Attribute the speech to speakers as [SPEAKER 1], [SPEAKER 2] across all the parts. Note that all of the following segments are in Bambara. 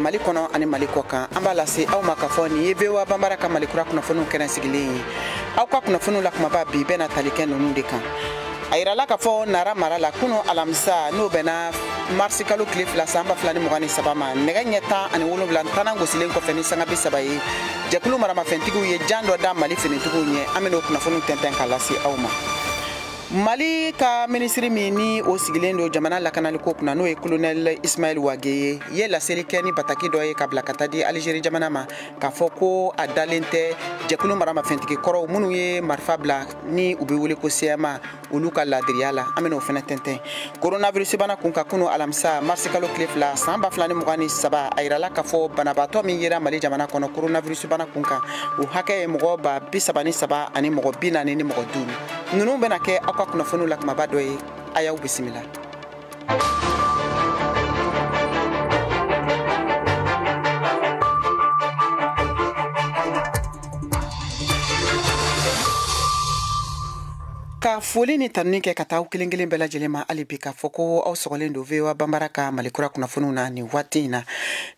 [SPEAKER 1] Mali kono ani Mali kokan amba lase aw makafoni yebewa bambara ka Mali kura kunafonu kena sigilen aw ka kunafonu la kuma ba bi bena taliken nunu de kan ayira la ka fo nara mara la kuno alamsa no bena marsi kalo cliff la samba flani mugani sabama nega nyeta ani wolo blan tanan gosilen ko feni sanga bi sabaye jakulu mara ma fentigu ye jando da Mali feni tugu nye ameno kunafonu tenten kalasi awma Mali ka ministre mini o sigilen do jamana lakanali ko kuna no e colonel Ismail Wageye ye la selikeni bataki do ye kabla katadi Algerie jamana ma ka foko adalente jekulu marama fentiki koro munu ye marfabla ni ubi wuli ko sema uluka ladriala ameno fena tenten coronavirus bana kunka kuno alamsa marsikalo cliff la samba flani mugani saba ayirala ka fo banabato min yera Mali jamana kono coronavirus bana kunka o hake mogo ba bisabani saba ani mogo binani ni mogo dulu nunu bena ke akwa kuna fonu la kuma badoye ayaw bismillah ka foli ni tanni ke kataw kilingilin bela jelema alibi ka foko aw sogolen do vewa bambaraka malikura kuna fonu na ni watina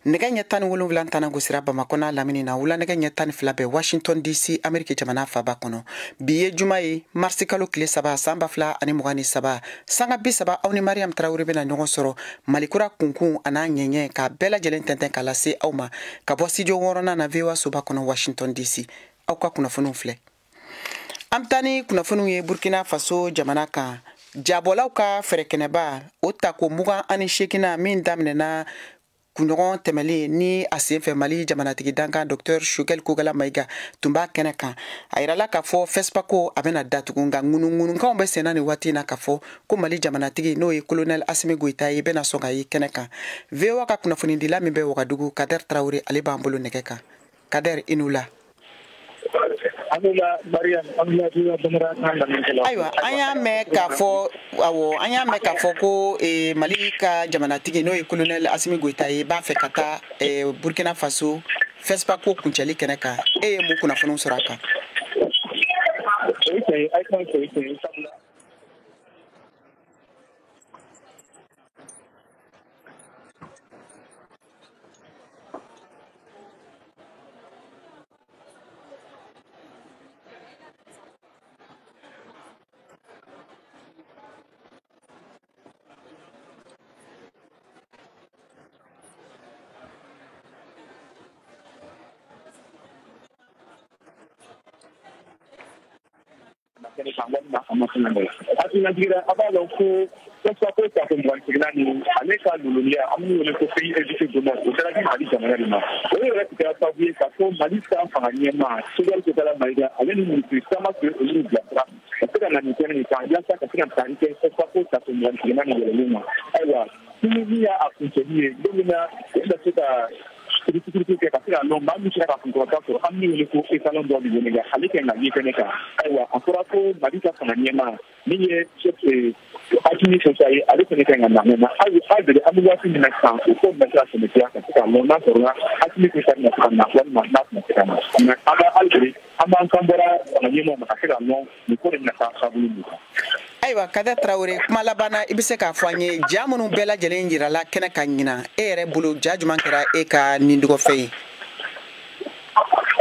[SPEAKER 1] nega nyetani wolon vilantana gusira bamakona lamini na wula nega nyetani flabe Washington DC Amerika jamana faba kono biye jumaye marsikalo kile saba samba fla ani mugani saba sanga bi saba awni Mariam Traoré bena nyongo soro malikura kunkun ana nyenye ka bela jelen tenten kala se awma ka bo studio worona na vewa soba kono Washington DC aw ka kuna fonu fle amtani kunafunu ye Burkina Faso jamana kan jabolaw ka ferekeneba o tako mugan ani shekina min daminena kunyogon temeli ni asenfe Mali jamana tigi dankan Dr Choguel Kogala Maïga tumba kene kan ayirala ka fo Fespako abena datugunga ngunu kan be senani watina ka fo ko Mali jamana tigi no ye colonel Assimi Goïta ye bena songa ye kene kan vewa ka kunafuni dila min be Wagadugu Kader Traoré ale bambolo negeka Kader inula aywa anya me ka fo awo anya me ka fo ko Mali ka jamana tigi no e colonel Assimi Goïta e ba fe kata Burkina Faso fespa ko kunchali keneka mu kuna fonu suraka aywa Kader Traoré kuma labana ibise ka fanye jamunu bela jelen jirala kene kanyina ere bulu jajuman kera e ka nindugo fey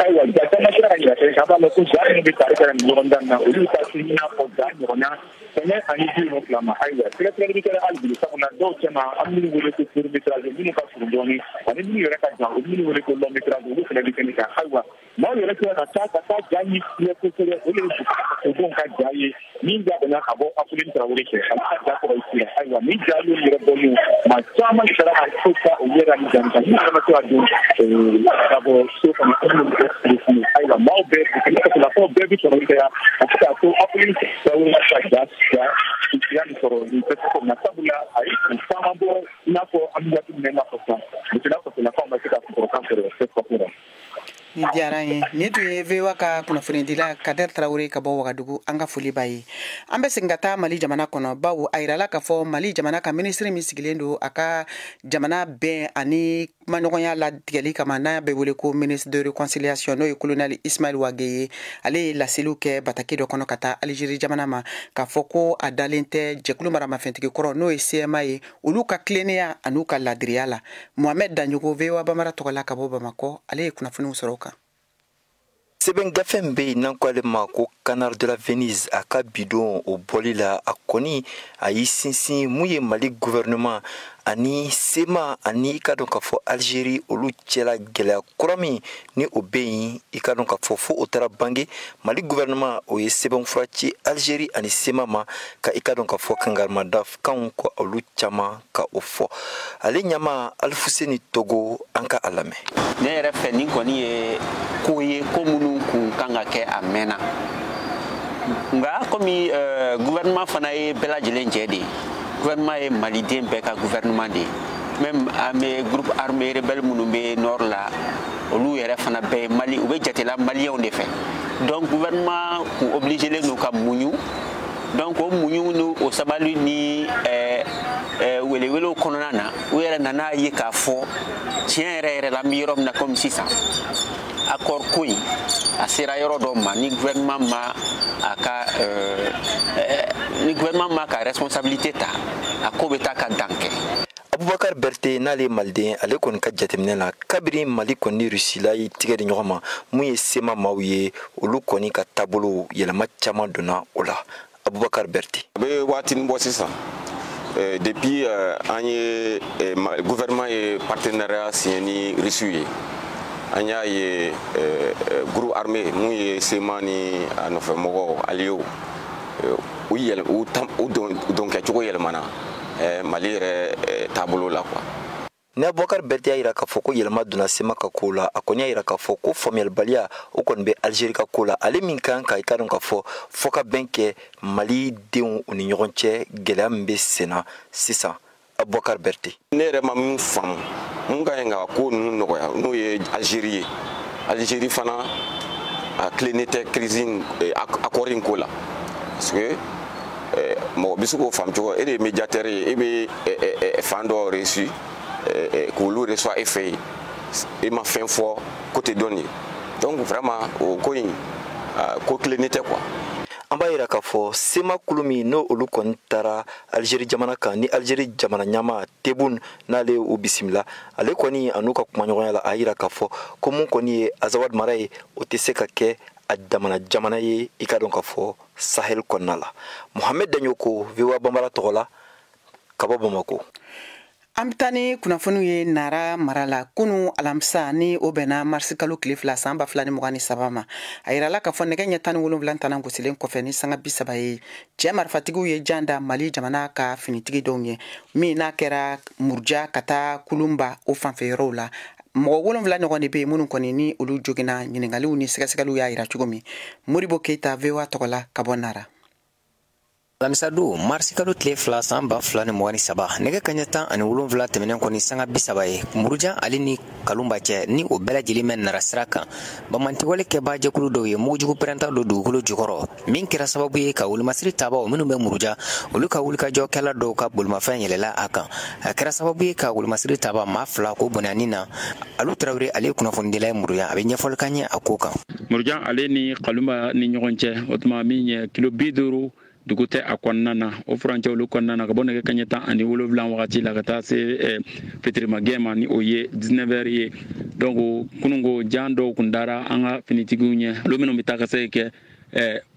[SPEAKER 1] aywa jatana kera ngira ka ba lo ku jani bi tare kera ngoronda na ulu ta sinina ko jani ngona tene ani ji no klama aywa kera kera albi sabuna do chema amni wole ko sur mitraje ni ka sur doni ani ni yore ka jaw ni wole ko lo mitraje ulu kera bi kenika aywa ma yore ko na ta jani ni ko kera ulu ko bon ka jaye min da bana abo asulin Traoré ke ala da ko isi aywa min jalu ni rabonu ma chama ni sara ko ka o yera ni janta ni ma to adu abo so ko ni aywa ma be ko la ko be bi to ni ya ata to asulin Traoré ka ja ya ni soro ni ko na tabula ay sama bo na ko amya tu ni na ko sa ni na ko la ko ma ka ko ka ko ni diyara ye ni tun ye VOA ka kunnafonidila Kader Traoré ka bɔ Wagadugu an ka foli b'a ye an bɛ segin ka taa Mali jamana kɔnɔ bawo a yirala k'a fɔ Mali jamana ka ministre min sigilen don a ka jamana bɛn ani kumaɲɔgɔnya latigɛli kama n'a bɛ wele ko ministre de réconciliation n'o ye colonel Ismaël Ouague ye ale ye laseliw kɛ bataki dɔ kɔnɔ ka taa Algérie jamana ma k'a fɔ ko a dalen tɛ jɛkulu maramafɛntigi kɔrɔ n'o ye CMA ye olu ka tilennenya an'u ka ladiriya la Mohamed Danjogo VOA Bambara tɔgɔla ka bɔ Bamakɔ ale ye kunnafoniw sɔrɔ kan
[SPEAKER 2] Seben gafen be nan ko ale ma ko Canard de la Venise a ka bidon o boli la a kɔni a yi sinsin mun ye Mali gouvernement ani SEMA ani ka don ka fɔ Algérie olu cɛla gɛlɛya kura min ni o be yen i ka don ka fɔ fo o taara bange Mali gouvernement o ye sɛbɛnfura ci Algérie ani SEMA ma ka i ka don ka fɔ kangarimada kanw ko olu caman ka o fɔ ale ɲama Alfuseni Togo an ka a lamɛn
[SPEAKER 3] ne yɛrɛ fɛ nin kɔni ye ko ye ko minnu kun kan ka kɛ a mɛnna nka komi gouvernement fana ye bɛɛ lajɛlen jɛ de ye gouvernement ye maliden bɛɛ ka gouvernement de ye même an bɛ groupe armé rebelle minnu bɛ nord la olu yɛrɛ fana bɛɛ ye Mali u bɛ jatela maliyɛnw de fɛ donc gouvernement kun obligelen don ka muɲu donc o muɲu ni o sabali ni welewelew kɔnɔna na u yɛrɛ nana ye k'a fɔ tiɲɛ yɛrɛ la an bɛ yɔrɔ min na comme sisan accord ko in a sera yɔrɔ dɔ ma ni gouvernement ma a ka responsabilité ta a ko bɛ taa ka dan kɛ
[SPEAKER 2] Abubakar Berté n'ale maliden ale kɔni ka jateminɛ la kabiri Mali kɔni ni Russie la yi tigɛ di ɲɔgɔn ma mun ye SEMA maaw ye olu kɔni ka taabolo yɛlɛma caman donna o la Abubakar Berté
[SPEAKER 4] a bɛ waatinin bɔ sisan depuis an ye gouvernement ye partenariat signé ni Russie ye an y'a ye groupe armé mun ye SEMA ni a nɔfɛmɔgɔw alliés u don kɛcogo yɛlɛmana Mali yɛrɛ taabolo la quoi.
[SPEAKER 2] Ne Abubakar Berté y'a yira k'a fɔ ko yɛlɛma donna SEMA ka ko la a kɔni y'a yira k'a fɔ ko faamuyalibaliya o kɔni bɛ Algérie ka ko la ale min kan ka i ka dɔn k'a fɔ ka bɛn kɛ Mali denw u ni ɲɔgɔn cɛ gɛlɛya min bɛ sen na sisan Abubakar Berté.
[SPEAKER 4] Ne yɛrɛ ma min faamu mun ka ɲi ka ko ninnu nɔgɔya n'o ye Algérie ye Algérie fana a tilennen tɛ crise accord in ko la parce que mɔgɔ bɛ se k'o faamu cogo e de ye médiateur ye e bɛ fan dɔ reçu k'olu reçoit e fɛ yen e ma fɛn fɔ côté dɔ ye donc vraiment o ko in ko tilennen tɛ quoi.
[SPEAKER 2] An b'a yira k'a fɔ SEMA kulu min n'o olu kɔni taara Algérie jamana kan ni Algérie jamana ɲɛmaa Tebboune n'ale o bisimila ale kɔni a n'u ka kumaɲɔgɔnya la a yira k'a fɔ ko mun kɔni ye Azawad mara ye o tɛ se ka kɛ a damana jamana ye i ka dɔn k'a fɔ Sahel kɔnɔna la Mohamed Danjogo VOA Bambara tɔgɔ la ka bɔ Bamako.
[SPEAKER 1] An bɛ taa ni kunnafoniw ye Nara mara la kunu alamisa ni o bɛnna marisi kalo tile 2 san 2023 ma a yirala k'a fɔ nɛgɛ ɲɛ 17 tana gosilen kɔfɛ ni sanga 30 ye cɛ marifatigiw ye jan da Mali jamana ka finitigi dɔw ye min n'a kɛra Muruja ka taa Kulumba o fanfɛ yɔrɔw la mɔgɔ 7 ɲɔgɔn de bɛ yen minnu kɔni ni olu jogina ɲininkaliw ni sɛgɛsɛgɛliw y'a yira cogo min Moribo Keita VOA tɔgɔla ka bɔ Nara.
[SPEAKER 5] Lamisado marisi kalo tile 2 san 2023 nɛgɛ kaɲɛ 17 tɛmɛnen kɔni sanga 30 ye Murujan ale ni Kalumba cɛ ni o bɛɛ lajɛlen bɛ Nara sira kan bamantiwale kɛbaa jɛkulu dɔw ye mugujugu pɛrɛnta don dugukolo jukɔrɔ min kɛra sababu ye ka wolomasiri tabaw minnu bɛ Muruja olu ka wulikajɔkɛla dɔw ka bolimafɛn yɛlɛla a kan a kɛra sababu ye ka wolomasiri taba maa 2 ko bɔnɛani na Alu Traoré ale ye kunnafonidila ye Murujan a bɛ ɲɛfɔli ka ɲɛ a ko kan.
[SPEAKER 6] Murujan ale ni Kalumba ni ɲɔgɔn cɛ o tuma min ye kilo 50 dugu tɛ a kɔnɔna na o furancɛ olu kɔnɔna na ka bɔ nɛgɛ kaɲɛ 17 wagati la ka taa se fitirimagɛn ma ni o ye 19h ye donc kunungo jan dɔw kun dara an ka finitigiw ɲɛ olu minnu bɛ taa ka se kɛ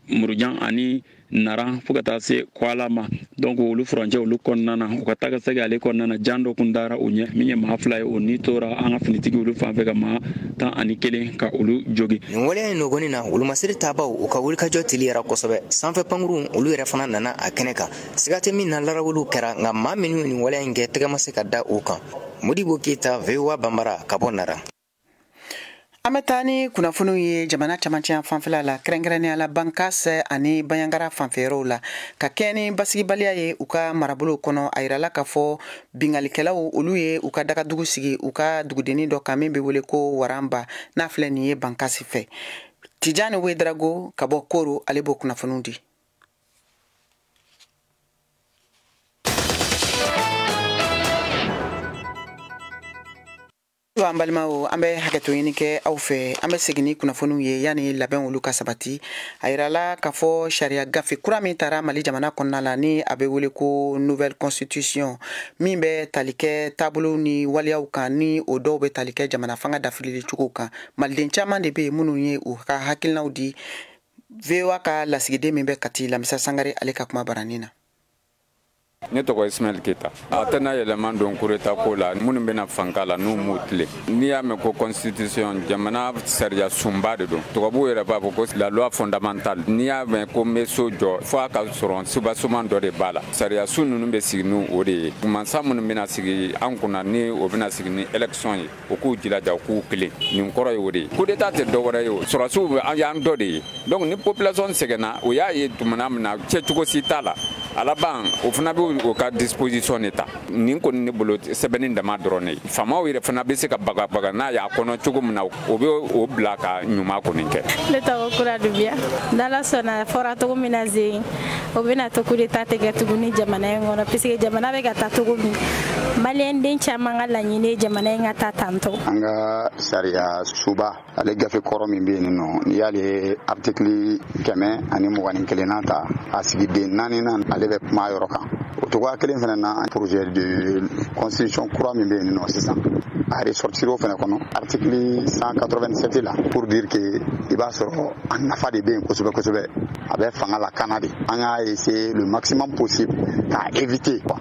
[SPEAKER 6] Murujan ani Nara fo ka taa se Kuala ma donc olu furancɛ olu kɔnɔna na u ka taa ka segin ale kɔnɔna na jan dɔ kun dara o ɲɛ min ye maa 2 ye o ni tora an ka finitigi olu fan fɛ ka maa 11 ka olu jogi.
[SPEAKER 5] Nin waleya in nɔgɔni na wolomasiri tabaw u ka wulikajɔ teliyara kosɛbɛ sanfɛ pankuru olu yɛrɛ fana nana a kɛnɛ kan siga tɛ min na larawuliw kɛra nka maa minnu nin waleya in kɛ tɛgɛ ma se ka da u kan Modibo Keita VOA Bambara ka bɔ Nara.
[SPEAKER 1] An bɛ taa ni kunnafoniw ye jamana camancɛ fanfɛla la kɛrɛnkɛrɛnnenya la Bankas ani Bayangara fanfɛyɔrɔw la ka kɛ ni basigibaliya ye u ka marabolo kɔnɔ a yirala k'a fɔ bingalikɛlaw olu ye u ka dagadugu sigi u ka dugudennin dɔ kan min bɛ wele ko Waranba n'a filɛ nin ye Bankas fɛ. Tijani Wedrago ka bɔ Koro ale b'o kunnafoniw di. An balimaw an bɛ hakɛto ɲini kɛ aw fɛ an bɛ segin ni kunnafoniw ye yanni labɛn olu ka sabati a yirala k'a fɔ sariya gafe kura min taara Mali jamana kɔnɔna la ni a bɛ wele ko nouvelle constitution min bɛ tali kɛ taabolo ni waliyaw kan ni o dɔw bɛ tali kɛ jamana fanga dafilili cogo kan maliden caman de bɛ yen minnu ye u ka hakilinaw di VOA ka lasigiden min bɛ Kati Lamisa Sangare ale ka kuma baranin na.
[SPEAKER 7] Ne tɔgɔ Ismail Keita a tɛna yɛlɛma don coup d'état ko la minnu bɛna fanga la n'u m'u tile n'i y'a mɛn ko constitution jamana sariya sunba de don tubabuw yɛrɛ b'a fɔ ko la loi fondamentale n'i y'a mɛn ko n bɛ so jɔ fo a ka sɔrɔ soubassement dɔ de b'a la sariya sun ninnu bɛ sigi n'o de ye mansa minnu bɛna sigi an kunna ni o bɛna sigi ni élection ye o k'u jilaja u k'u kelen nin kɔrɔ ye o de ye coup d'état tɛ dɔwɛrɛ ye o sɔrɔsiw an y'an dɔ de ye donc ni population sɛgɛnna o y'a ye tumana min na cɛcogo si t'a la a laban o fana bɛ o ka disposition de ta nin kɔni ne bolo sɛbɛnni dama dɔrɔn ne faamaw yɛrɛ fana bɛ se ka baga n'a y'a kɔnɔ cogo min na o bɛ o bila ka ɲuman kɔni kɛ.
[SPEAKER 8] Ne tɔgɔ Kura Dubiya n'Ala sɔnna fɔra cogo min na Zen o bɛna to coup d'état tɛ kɛ tuguni jamana in kɔnɔ puisque jamana bɛ ka taa cogo min Maliyɛn den caman ka laɲini ye jamana in ka taa tantɔ.
[SPEAKER 9] An ka sariya suba ale gafe kɔrɔ min bɛ yen nɔ n'i y'ale article 121 ta a sigiden 4 nan ale bɛ kuma yɔrɔ kan o togoya kelen fana na projet de constitution kura min bɛ yen nɔ sisan a ressortir o fana kɔnɔ article 187 la pour dire que i b'a sɔrɔ a nafa de bɛ yen kosɛbɛ kosɛbɛ a bɛ fanga lakana de an y'a essayer le maximum possible k'a éviter quoi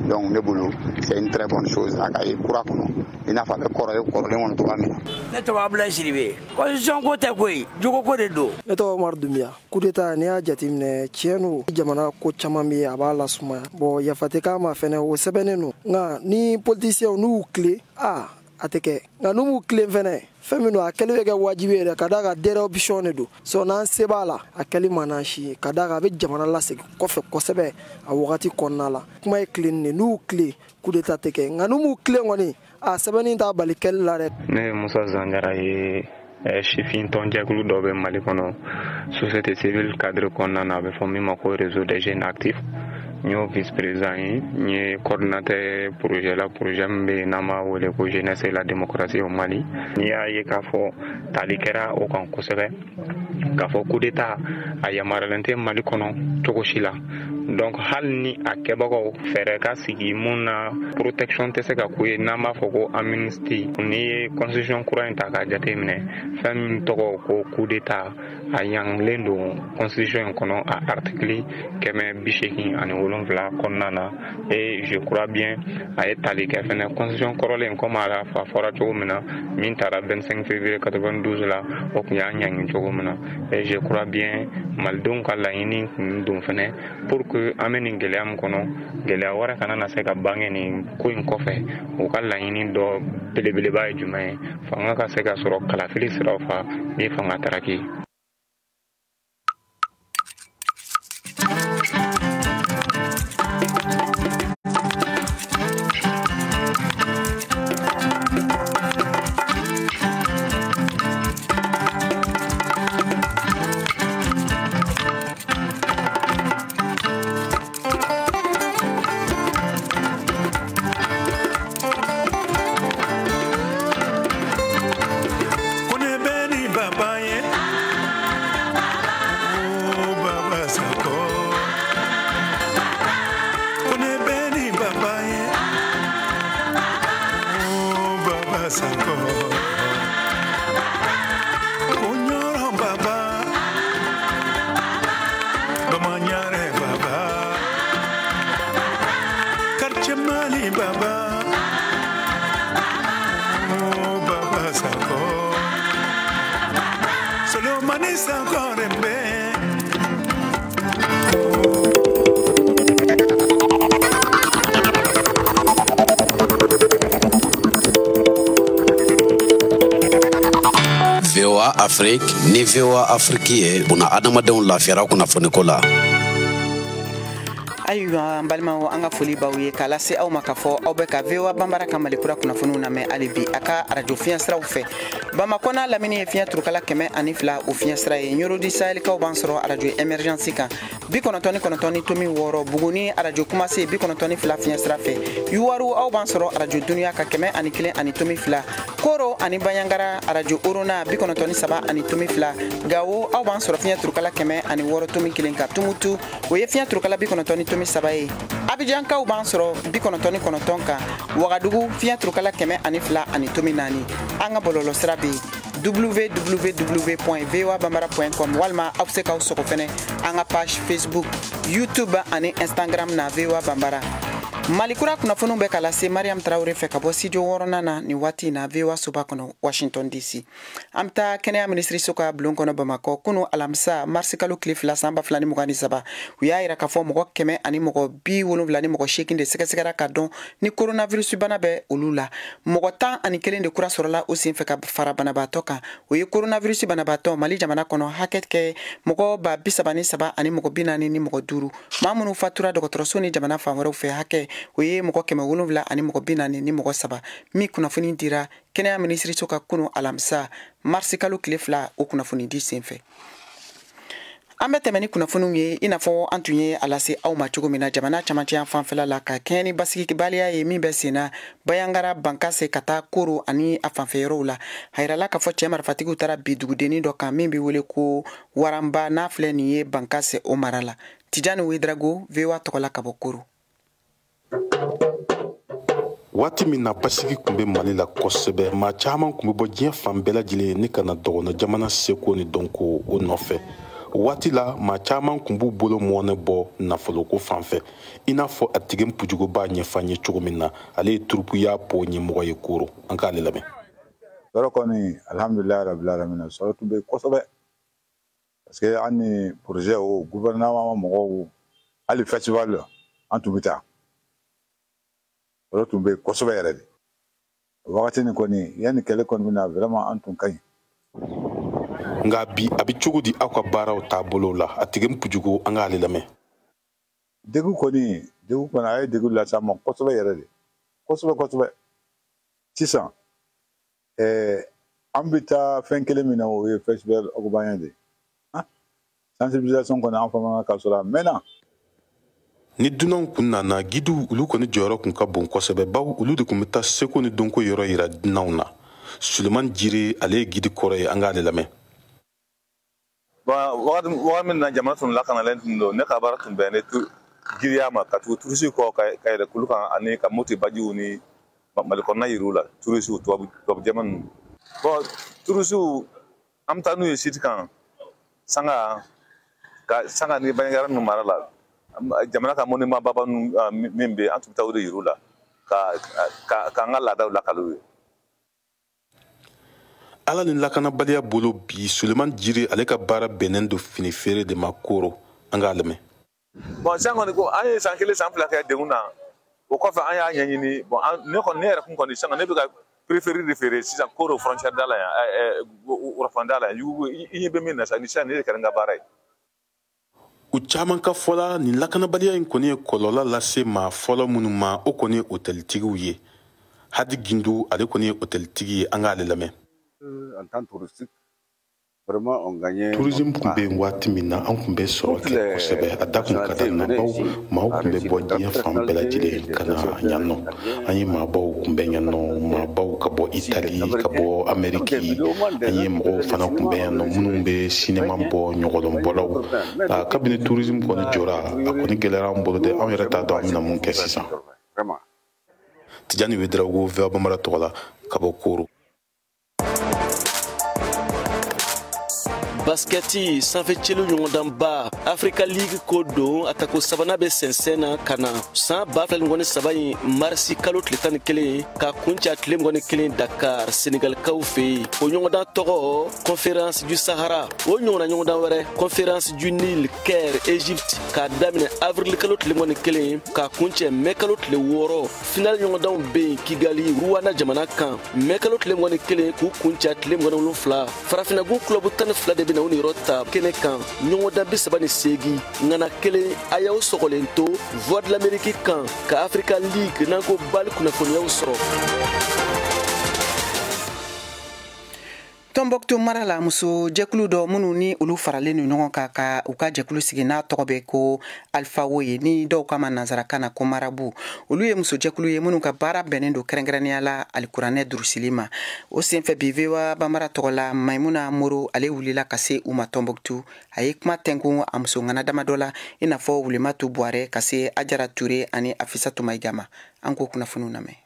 [SPEAKER 9] donc ne bolo c'est une très bonne chose a ka ye kura kɔnɔ i n'a fɔ a bɛ kɔrɔ ye kɔrɔlen kɔnɔ togoya min na.
[SPEAKER 10] Ne tɔgɔ Abulayi Sidibe constitution ko tɛ koyi jogo ko de don.
[SPEAKER 11] Ne tɔgɔ Umaru Dunbiya coup d'état n'i y'a jateminɛ tiɲɛ don jamana ko caman bɛ yen a b'a lasumaya bon yafa tɛ k'a ma fɛnɛ o sɛbɛnnen don nka ni politiciens n'u y'u tile a tɛ kɛ nka n'u m'u tile fɛnɛ fɛn min don a kɛli bɛ kɛ wajibi yɛrɛ ka d'a kan dérobation de don so n'an se b'a la a kɛli man d'an si ye ka d'a kan a bɛ jamana lasegin kɔfɛ kosɛbɛ a wagati kɔnɔna la kuma ye tilenni de n'u tile coup d'état tɛ kɛ nka n'u m'u tile kɔni a sɛbɛnni t'a bali kɛli la dɛ.
[SPEAKER 12] Ne ye Musa Zanjara ye sifin tɔnjɛkulu dɔ bɛ Mali kɔnɔ société civile cadre kɔnɔna na a bɛ fɔ min ma ko réseau des jeunes actifs n y'o vice président ye n ye coordinateur projet la projet min bɛ yen n'an b'a wele ko jeunesse et la démocratie au Mali n'i y'a ye k'a fɔ tali kɛra o kan kosɛbɛ k'a fɔ coup d'état a yamaruyalen tɛ Mali kɔnɔ cogo si la donc hali ni a kɛbagaw fɛɛrɛ ka sigi mun na protection tɛ se ka k'u ye n'an b'a fɔ ko amnistie n'i ye constitution kura in ta k'a jateminɛ fɛn min tɔgɔ ko coup d'état a yangilen don constitution in kɔnɔ a article 187 kɔnɔna na et je crois bien a ye tali kɛ fɛnɛ constitution kɔrɔlen comme a fɔra cogo min na min taara 25 février 92 la o tun y'a ɲangi cogo min na et je crois bien malidenw ka laɲini kun don fɛnɛ pour que an bɛ nin gɛlɛya min kɔnɔ gɛlɛya wɛrɛ kana na se ka bange nin ko in kɔfɛ u ka laɲini dɔ belebeleba ye jumɛn ye fanga ka se ka sɔrɔ kalafili siraw fɛ ni fanga taraki.
[SPEAKER 13] VOA Afrique ni VOA Afrique ye buna adamadenw lafiyara kunnafoniko la.
[SPEAKER 1] Ayiwa n balimaw an ka foli b'aw ye k'a lase aw ma k'a fɔ aw bɛ ka VOA Banbara ka Malikura kunnafoniw lamɛn hali bi a ka radio fiɲɛ siraw fɛ. Bamakɔ n'a lamini ye fiɲɛ turukala 102 o fiɲɛ sira ye. Ɲorodi Sahɛlikaw b'an sɔrɔ radio Emergence kan 99.6 Buguni radio Kumase 92 fiɲɛ sira fɛ. Yuwaru aw b'an sɔrɔ radio Dunuya ka 101.2 Koro ani Banyangara radio Orona 93.2 Gawo aw b'an sɔrɔ fiɲɛ turukala 106.1 ka Tumutu o ye fiɲɛ turukala 93 sabaye. Abidjankaw b'an sɔrɔ 99 kan Wagadugu fiɲɛ turukala 102.4 an ka bɔlɔlɔ sira bɛ www.voabambara.com walima aw bɛ se k'aw sɔgɔ fɛnɛ an ka page Facebook, YouTube ani Instagram na VOA Banbara. Malikura kunnafoniw bɛ ka lase Mariam Traore fɛ ka bɔ studio 6nan na ni waati na VOA soba kɔnɔ Washington DC. An bɛ taa kɛnɛya minisiriso ka bulon kɔnɔ Bamakɔ kunu alamisa marisi kalo tile 2 san 2023 u y'a yira k'a fɔ mɔgɔ 173 de sɛgɛsɛgɛra ka dɔn ni coronavirus bana bɛ olu la. Mɔgɔ 11 de kura sɔrɔla o sen fɛ ka fara banabaatɔ kan. O ye coronavirus banabaatɔ Mali jamana kɔnɔ hakɛ kɛ mɔgɔ 33 ani mɔgɔ 40 ni mɔgɔ 5 maa minnu fatura dɔgɔtɔrɔso ni jamana fan wɛrɛw fɛ hakɛ o ye mɔgɔ 7 ani mɔgɔ 40 ni mɔgɔ 3 min kunnafoni dira kɛnɛya minisiriso ka kunu alamisa marisi kalo tile 2 o kunnafoni di sen fɛ. An bɛ tɛmɛ ni kunnafoniw ye i n'a fɔ an tun ye a lase aw ma cogo min na jamana camancɛ fanfɛla la ka kɛɲɛ ni basigibaliya ye min bɛ senna Bayangara Bankase ka taa Koro ani a fanfɛyɔrɔw la a yirala k'a fɔ cɛ marifatigiw taara bi dugudennin dɔ kan min bɛ wele ko Waranba n'a filɛ nin ye Bankase o mara la. Tijani Wedrago VOA tɔgɔla ka bɔ Koro.
[SPEAKER 14] Waati min na basigi kun bɛ Mali la kosɛbɛ maa caman kun bɛ bɔ diɲɛ fan bɛɛ lajɛlen ni kana dɔgɔnɔ jamana seko ni dɔnko o nɔfɛ. Waati la maa caman kun b'u bolo mɔnɛ bɔ nafoloko fan fɛ i n'a fɔ a tigi Pujugo b'a ɲɛfɔ an ye cogo min na ale ye turupuya po ɲɛmɔgɔ ye Koro an k'ale lamɛn.
[SPEAKER 15] Sɔrɔ kɔni alhamdulilayi rabbil alamin sɔrɔ tun bɛ kosɛbɛ parce que an ni projet o gouvernement mɔgɔw hali festival an tun bɛ taa sɔrɔ tun bɛ kosɛbɛ yɛrɛ de wagati ni kɔni yanni kɛlɛ kɔni bɛna vraiment an tun ka ɲi.
[SPEAKER 14] Nga bi a bɛ cogo di aw ka baaraw taabolo la a tigi Pujugo an k'ale lamɛn.
[SPEAKER 15] Degu kɔni a ye degu lase an ma kosɛbɛ yɛrɛ de kosɛbɛ sisan an bɛ taa fɛn kelen min na o ye festival ɔgɔbanya de sensibilisation kɔni an fana ka sɔrɔ a mɛnna.
[SPEAKER 14] Ni dunanw kun nana gidiw olu kɔni jɔyɔrɔ kun ka bon kosɛbɛ baw olu de kun bɛ taa seko ni dɔnko yɔrɔ yira dunanw na. Suleman Jire ale ye gidi kɔrɔ ye an k'ale lamɛn.
[SPEAKER 15] Wagati min na jamana tun lakanalen tun don ne ka baara tun bɛnnen giriya ma ka tugu turusiw kɔ ka yɛrɛ kulu kan ani ka moti bajiw ni malikɔnɔna yiriw la turusiw tubabu jama ninnu. Turusiw an bɛ taa n'u ye site kan sanga ni Banyangara ninnu mara la jamana ka monument baba min bɛ an tun bɛ taa o de yiriw la k'an ka laadaw lakali ye.
[SPEAKER 14] Ala ni lakanabaliya bolo bi Suleman Jire ale ka baara bɛnnen don fini feere de ma Koro an k'a lamɛn.
[SPEAKER 15] Sisan kɔni ko an ye san 1 san 2 kɛ degun na o kɔfɛ an y'a ɲɛɲini ne yɛrɛ kun kɔni sisan ne bɛ ka préférer de feere sisan Koro frontière da la yan Orofanda la yan i ɲɛ bɛ min na sisan ne de kɛra n ka baara ye.
[SPEAKER 14] U caman ka fɔla nin lakanabaliya in kɔni ye kɔlɔlɔ lase maa fɔlɔ minnu ma o kɔni ye hôteltigiw ye. Hadi Gindu ale kɔni ye hôteltigi ye an k'ale lamɛn.
[SPEAKER 15] En tant touristique, vraiment on gagnait.
[SPEAKER 14] Tourisme kun bɛ yen waati min na an kun bɛ sɔrɔ kɛ kosɛbɛ a da kun ka d'an na baw maaw kun bɛ bɔ diɲɛ fan bɛɛ lajɛlen ka na yan nɔ an ye maabaw kun bɛ yan nɔ maabaw ka bɔ Itali ka bɔ Amérique an ye mɔgɔw fana kun bɛ yan nɔ minnu bɛ cinéma bɔ ɲɔgɔlɔnbɔlaw kabini tourisme kɔni jɔra a kɔni gɛlɛyara an bolo dɛ an yɛrɛ t'a dɔn an bɛna mun kɛ sisan. Tijani Wedrago VOA Banbara tɔgɔ la ka bɔ Koro.
[SPEAKER 16] basketi sanfɛ celu ɲɔgɔndanba Africa League ko don a tako sabana bɛ sɛnsɛn na ka na san 2023 in marisi kalo tile 11 ka kuncɛ tile 21 Dakar Senegalikaw fɛ yen. O ɲɔgɔndan tɔgɔ Conférence du Sahara. O ɲɔgɔnna ɲɔgɔndan wɛrɛ Conférence du Nil Caire Égypte k'a daminɛ avril kalo tile 21 ka kuncɛ mai kalo tile 6. Final ɲɔgɔndanw bɛ yen Kigali Rwanda jamana kan mai kalo tile 21 k'u kuncɛ tile 27. Farafinagun club 12 de bɛna u niyɔrɔ ta kɛnɛ kan ɲɔgɔndan 38 ŋana kelen a y'aw sɔgɔlen to Voix de l'Amérique kan ka Africa League n'an ko bali kunnafoniyaw sɔrɔ.
[SPEAKER 1] Tombouctou mara la muso jɛkulu dɔ minnu ni olu faralen ni ɲɔgɔn kan ka u ka jɛkulu sigi n'a tɔgɔ bɛ ko Alpha Woye ni dɔw kama nanzarakan na ko marabu. Olu ye muso jɛkulu ye minnu ka baara bɛnnen don kɛrɛnkɛrɛnnenya la alikuranɛ durusili ma. O senfɛ bi VOA Bambara tɔgɔ la Maimuna Moro ale wulila ka se u ma Tombouctou. A ye kuma tɛnkun a muso ŋana dama dɔ la i n'a fɔ Wulematu Buware ka se Ajara Ture ani Afisatu Mayiga ma. An ko kunnafoniw lamɛn.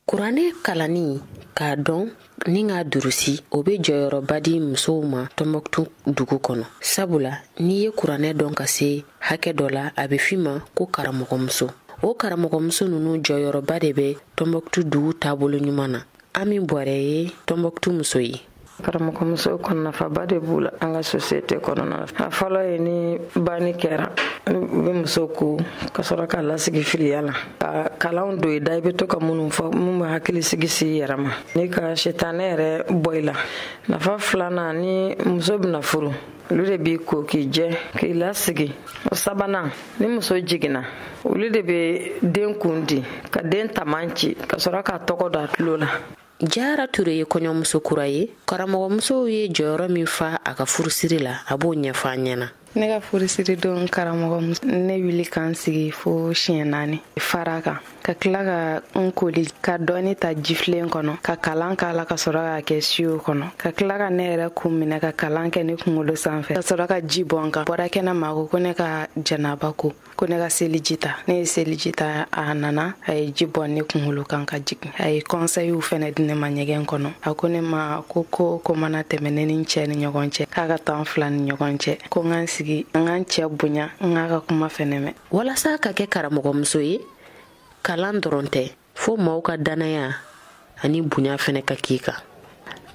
[SPEAKER 17] Kuranɛ kalani k'a dɔn ni k'a durusi o bɛ jɔyɔrɔba di musow ma Tombouctou dugu kɔnɔ. Sabula n'i ye kuranɛ dɔn ka se hakɛ dɔ la a bɛ f'i ma ko karamɔgɔmuso. O karamɔgɔmuso ninnu jɔyɔrɔba de bɛ Tombouctou dugu taabolo ɲuman na. Ami Buware ye Tombouctou muso ye.
[SPEAKER 18] Karamɔgɔmuso kɔnɔ nafaba de b'u la an ka société kɔnɔna na. A fɔlɔ ye ni banni kɛra u bɛ muso ko ka sɔrɔ ka lasigi filiya la ka kalanw don i da i bɛ to ka minnu fɔ mun bɛ hakili sigi si yɛrɛ ma ni ka sitanɛ yɛrɛ bɔ i la. Nafa filanan ni muso bɛna furu olu de b'i ko k'i jɛ k'i lasigi. O sabanan ni muso jiginna olu de bɛ den kundi ka den taman ci ka sɔrɔ ka tɔgɔ da tulo la.
[SPEAKER 17] Jara Ture ye kɔɲɔmuso kura ye. Karamɔgɔmusow ye jɔyɔrɔ min fa a ka furusiri la a b'o ɲɛfɔ an ɲɛna.
[SPEAKER 18] Ne ka furusiri don karamɔgɔmuso ne wili k'an sigi fo siɲɛ 4 fara kan ka tila ka n koli ka dɔɔni ta jifilen kɔnɔ ka kalan k'a la ka sɔrɔ k'a kɛ siyo kɔnɔ ka tila ka ne yɛrɛ kun minɛ ka kalan kɛ ne kunkolo sanfɛ ka sɔrɔ ka ji bɔn kan. Bɔra kɛnɛ ma ko ne ka janaba ko ne ka seliji ta. Ne ye seliji ta a nana a ye ji bɔn ne kunkolo kan ka jigin. A ye conseils fɛnɛ di ne ma ɲɛgɛn kɔnɔ. A ko ne ma ko mana tɛmɛ ne ni cɛ ni ɲɔgɔn cɛ k'a ka tan fila ni ɲɔgɔn cɛ ko n ka sigi n ka cɛ bonya n ka kuma fɛnɛ mɛn.
[SPEAKER 17] Walasa ka kɛ karamɔgɔmuso ye kalan dɔrɔn tɛ fo maaw ka danaya ani bonya fɛnɛ ka k'i kan.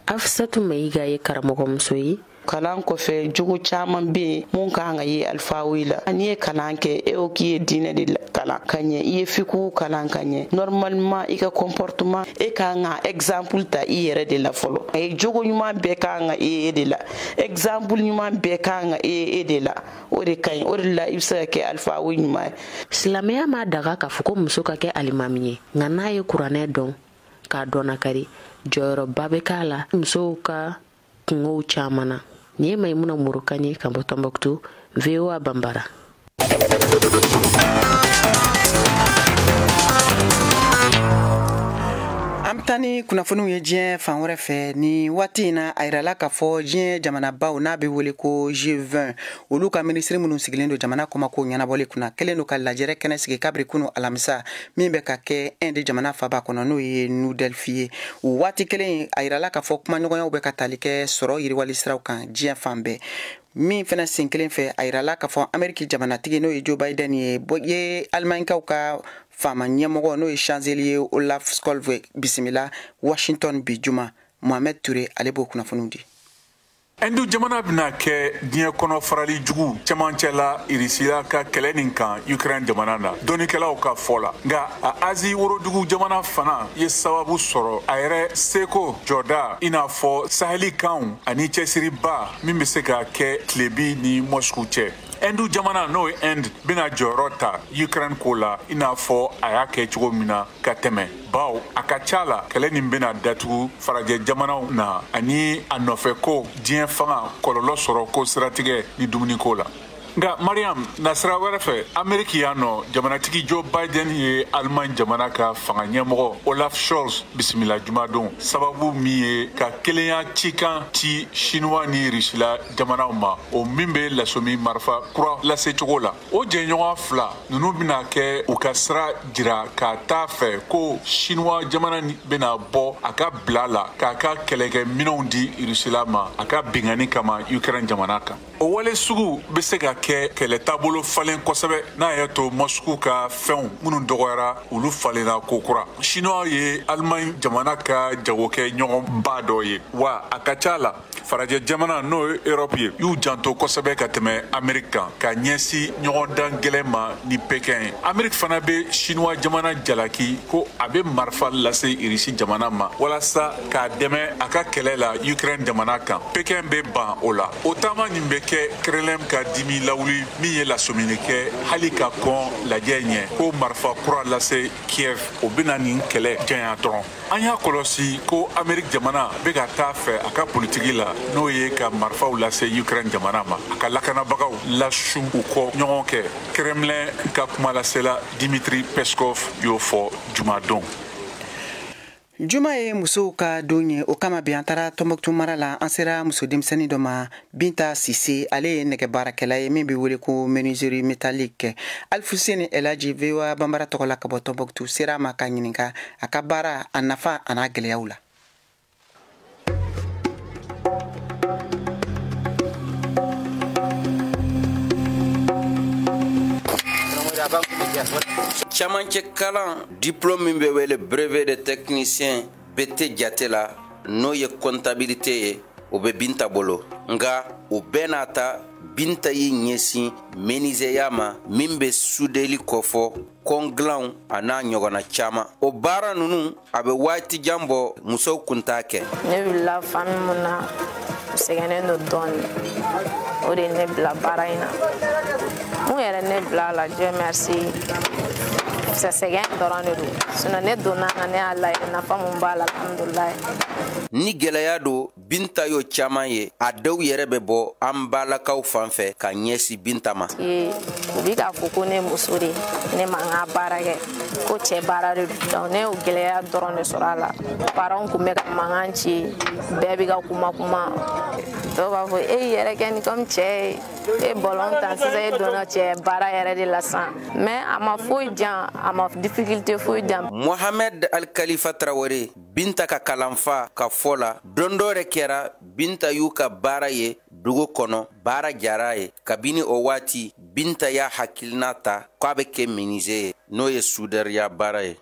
[SPEAKER 17] Afisatu Mayiga ye karamɔgɔmuso ye.
[SPEAKER 19] Kalan kɔfɛ jogo caman bɛ yen mun kan ka ye Alpha Woye la. N'i ye kalan kɛ e o k'i ye diinɛ de kalan ka ɲɛ i ye fiqhu kalan ka ɲɛ normalement i ka comportement e kan ka exemple ta i yɛrɛ de la fɔlɔ. A ye jogo ɲuman bɛɛ kan ka e de la exemple ɲuman bɛɛ kan ka e de la o de ka ɲi o de la i bɛ se ka kɛ Alpha Woye ɲuman ye.
[SPEAKER 17] Silamɛya ma daga k'a fɔ ko muso ka kɛ alimami ye nka n'a ye kuranɛ dɔn k'a dɔnna kari jɔyɔrɔba bɛ k'a la musow ka kungow caman na. Ni ye Maimuna Moro kan ye ka bɔ Tombouctou VOA Bambara.
[SPEAKER 1] Amtani kunnafoniw ye diɲɛ fan wɛrɛ fɛ ni waati in na a yirala k'a fɔ diɲɛ jamanabaw n'a bɛ wele ko G20 olu ka minisiri minnu sigilen don jamana kɔmako ɲɛnabɔli kunna kɛlen don ka lajɛrɛ kɛnɛ sigi kabiri kunu alamisa min bɛ ka kɛ Inde jamana faba kɔnɔ n'o ye New Delhi ye. O waati kelen a yirala k'a fɔ kumaɲɔgɔnyaw bɛ ka tali kɛ sɔrɔ yiriwali siraw kan diɲɛ fan bɛɛ. Min fana sen kelen fɛ a yirala k'a fɔ Ameriki jamanatigi n'o ye Joe Biden ye Alimankaw ka faama ɲɛmɔgɔ n'o ye chancelier Olaf Scholz bisimila Washington bi juma. Mohamed Ture ale b'o kunnafoniw di.
[SPEAKER 20] Hindu jamana bɛna kɛ diɲɛ kɔnɔ farali jugu cɛmancɛ la Irisiya ka kɛlɛ nin kan Ukraine jamana na dɔnnikɛlaw ka fɔ la nka a Asie worodugu jamana fana ye sababu sɔrɔ a yɛrɛ seko jɔda i n'a fɔ Saheli kanw ani cɛsiriba min bɛ se ka kɛ tilebi ni Moscou cɛ. Hindu jamana n'o ye Inde bɛna jɔyɔrɔ ta Ukraine ko la i n'a fɔ a y'a kɛ cogo min na ka tɛmɛ baw a ka ca la kɛlɛ nin bɛna datugu farajɛ jamanaw na ani a nɔfɛ ko diɲɛ fanga kɔlɔlɔ sɔrɔ ko siratigɛ ni dumuniko la. nga Mariam nasra wɛrɛ fɛ Ameriki yan nɔ jamanatigi Joe Biden ye Allemagne jamana ka fanga ɲɛmɔgɔ Olaf Scholz bisimila jumadon sababu min ye ka kelenya cikan ci Chinois ni Rusila jamanaw ma o min bɛ lasomi marifa kura lase cogo la o jɛɲɔgɔn fila ninnu bɛna kɛ u ka sira jira ka taa fɛ ko Chinois jamana bɛna bɔ a ka bila la k'a ka kɛlɛkɛ minɛnw di Rusila ma a ka bingani kama Ukraine jamana kan o wale sugu bɛ se ka kɛ kɛlɛ taabolo falen kosɛbɛ n'a y'a to Moscou ka fɛnw minnu dɔgɔyara olu falenna kokura Chinois ye Allemagne jamana ka jagokɛ ɲɔgɔn ba dɔ ye wa a ka ca la farajɛ jamana n'o ye Europe ye y'u janto kosɛbɛ ka tɛmɛ Amérique kan ka ɲɛsin ɲɔgɔn dan gɛlɛn ma ni Pékin ye Amérique fana bɛ Chinois jamana jalaki ko a bɛ marifa lase Russie jamana ma walasa k'a dɛmɛ a ka kɛlɛ la Ukraine jamana kan Pékin bɛ ban o la o taama nin bɛ kɛ Kremlin ka dimi lawuli min ye lasomini kɛ hali ka kɔn lajɛ ɲɛ ko marifa kura lase Kiev o bɛna nin kɛlɛ janya dɔrɔn an y'a kɔlɔsi ko Amérique jamana bɛ ka taa fɛ a ka politiki la n'o ye ka marifaw lase Ukraine jamana ma a ka lakanabagaw lasu u kɔ ɲɔgɔn kɛ Kremlin ka kuma lasela Dmitry Peskov y'o fɔ jumadon
[SPEAKER 1] Juma ye musow ka don ye o kama bi an taara Tɔnbɔkutu mara la an sera muso denmisɛnnin dɔ ma Binta Sise ale ye nɛgɛ baarakɛla ye min bɛ wele ko menuiserie métallique Alfuseni Elaji VOA Bambara tɔgɔ la ka bɔ Tɔnbɔkutu sera ma ka ɲininka a ka baara a nafa a n'a gɛlɛyaw la
[SPEAKER 21] Camancɛ kalan diplôme min bɛ wele brevet de technicien BT jate la n'o ye comptabilité ye o bɛ Binta bolo nka o bɛɛ n'a ta Binta y'i ɲɛsin menuisier ma min bɛ soudeli kɔfɔ kɔngilanw a n'a ɲɔgɔnna caman o baara ninnu a bɛ waati jan bɔ musow kun t'a kɛ
[SPEAKER 22] ne wulila famille mun na sɛgɛnnen do dɔɔni o de ne bila baara in na mun yɛrɛ ne bila la Dieu merci sɛgɛn dɔrɔn de do sinon ne donna na ne y'a lajɛ nafa mun b'a la alhamdulilayi
[SPEAKER 21] ni gɛlɛya do Binta y'o caman ye a dɔw yɛrɛ bɛ bɔ an balakaw fan fɛ ka ɲɛsin Binta ma
[SPEAKER 22] u bi k'a fɔ ko ne muso de ne ma n ka baara kɛ ko cɛ baara de do donc ne y'o gɛlɛya dɔrɔn de sɔrɔ a la parents kun bɛ ka mankan ci bɛɛ bɛ ka kuma dɔw b'a fɔ e yɛrɛ kɛ ni comme cɛ e bɔlɔn tan sisan e donna cɛ baara yɛrɛ de la san mais a ma foyi jan a ma difficulté foyi jan
[SPEAKER 21] Mohamed Al-Khalifa Traoré Binta ka kalanfa ka fɔ la don dɔ yɛrɛ kɛra Binta y'u ka baara ye dugu kɔnɔ baara jara ye kabini o waati Binta y'a hakilina ta k'a bɛ kɛ menuisier ye n'o ye soudeur baara ye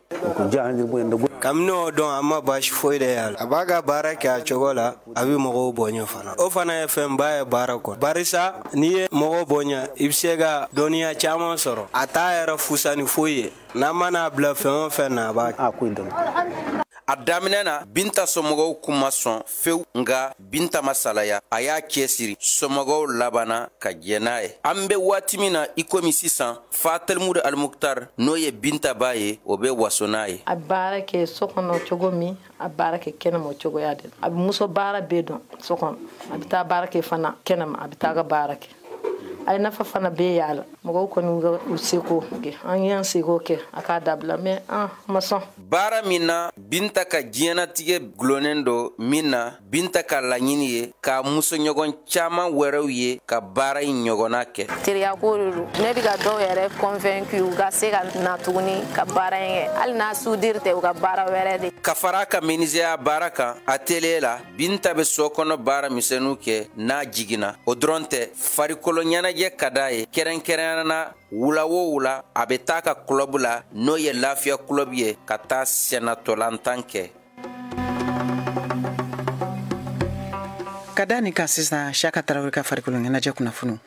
[SPEAKER 23] kabini o dɔn a ma baasi foyi de y'a la a b'a ka baara kɛ a cogo la a bɛ mɔgɔw bonya fana o fana ye fɛnba ye baara kɔnɔ barisa n'i ye mɔgɔw bonya i bɛ se ka dɔnniya caman sɔrɔ a t'a yɛrɛ fusa ni foyi ye n'a mana bila fɛn o fɛn na a b'a ko dɔn
[SPEAKER 21] a daminɛ na Binta somɔgɔw kun ma sɔn fewu nka Binta ma salaya a y'a cɛsiri somɔgɔw labanna ka jɛ n'a ye an bɛ waati min na i komi sisan Fatelimudu Al-Muktar n'o ye Binta ba ye o bɛ waso n'a ye
[SPEAKER 22] a baara kɛ so kɔnɔ cogo min a baara kɛ kɛnɛma cogoya de a bɛ muso baara bɛɛ dɔn so kɔnɔ a bɛ taa baara kɛ fana kɛnɛma a bɛ taa ka baara kɛ a ye nafa fana bɛɛ y'a la mɔgɔw kɔni u seko kɛ an y'an seko kɛ a k'a dabila mais an ma sɔn
[SPEAKER 21] baara min na Binta ka diɲɛnatigɛ gulonnen do min na Binta ka laɲini ye ka musoɲɔgɔn caman wɛrɛw ye ka baara in ɲɔgɔnna kɛ
[SPEAKER 22] teriya ko de do ne bɛ ka dɔw yɛrɛ convaincu u ka se ka na tuguni ka baara in kɛ hali n'a soudure tɛ u ka baara wɛrɛ de
[SPEAKER 21] ka fara ka menuisier baara kan atelier la Binta bɛ so kɔnɔ baara misɛnninw kɛ n'a jiginna o dɔrɔn tɛ farikolo ɲɛnajɛ ka d'a ye kɛrɛnkɛrɛnnana wula o wula a bɛ taa ka club la n'o ye lafiya club ye ka taa sɛnɛtɔlantan kɛ
[SPEAKER 1] ka da nin kan sisan Siyaka Tarawele ka farikolo ɲɛnajɛ kunnafoni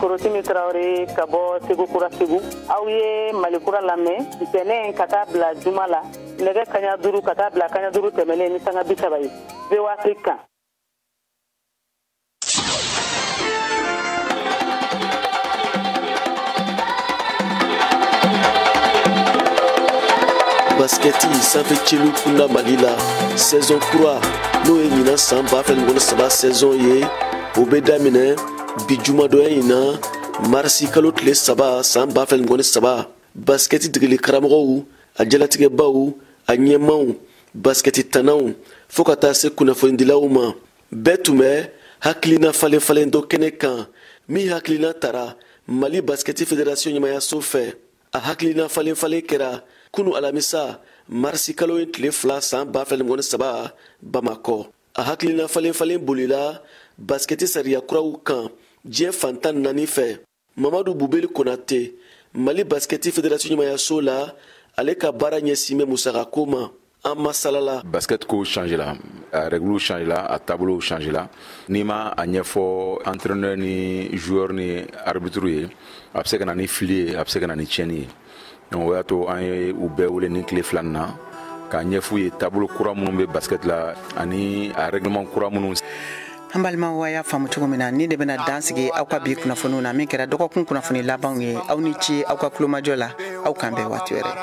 [SPEAKER 24] Korotimi Traoré ka bɔ Segu Kura Segu aw ye Malikura lamɛn ntɛnɛn ka taa bila juma la nɛgɛ kaɲa 5 ka taa bila kaɲa 5 tɛmɛlen ni sanga 30 ye VOA Afrique kan
[SPEAKER 16] Basketi sanfɛ celu kunda Mali la saison kura n'o ye ɲinan san 2017 saison ye o be daminɛ bi jumadonya in na marisi kalo tile 3 san 2017 baskɛti degeli karamɔgɔw a jalatigɛbaw a ɲɛmaw baskɛti tanaw fɔɔ ka taa se kunnafonidilaw ma bɛɛ tun bɛ hakilina falen-falen dɔ kɛnɛ kan min hakilina tara mali baskɛti fédération ɲɛmayaso fɛ a hakilina falen-falen kɛra kunu alamisa marisi kalo ye tile 2 san 2017 bamakɔ a hakilina falen-falen bolila baskɛti sariya kuraw kan diɲɛ fantan 4 fɛ mamadu bubeli konate mali baskɛti fédération ɲɛmayaso la ale ka baara ɲɛsin bɛ musakako ma an masalala
[SPEAKER 2] basket ko change la a règle change la a tableau change la ni ma a ɲɛfɔ entraîneur ni joueur ni arbitre ye a bɛ se ka na ni fili ye a bɛ se ka na ni tiɲɛni ye donc o y'a to an ye u bɛɛ wele ni tile 2 na k'a ɲɛf'u ye tableau kura minnu bɛ basket la ani a règlement kura minnu.
[SPEAKER 1] An balimaw wa y'a faamu cogo min na ni de bɛna dan sigi aw ka bi kunnafoniw na min kɛra dɔgɔkun kunnafoni labanw ye aw ni ci aw ka kulomajɔ la aw k'an bɛn waati wɛrɛ.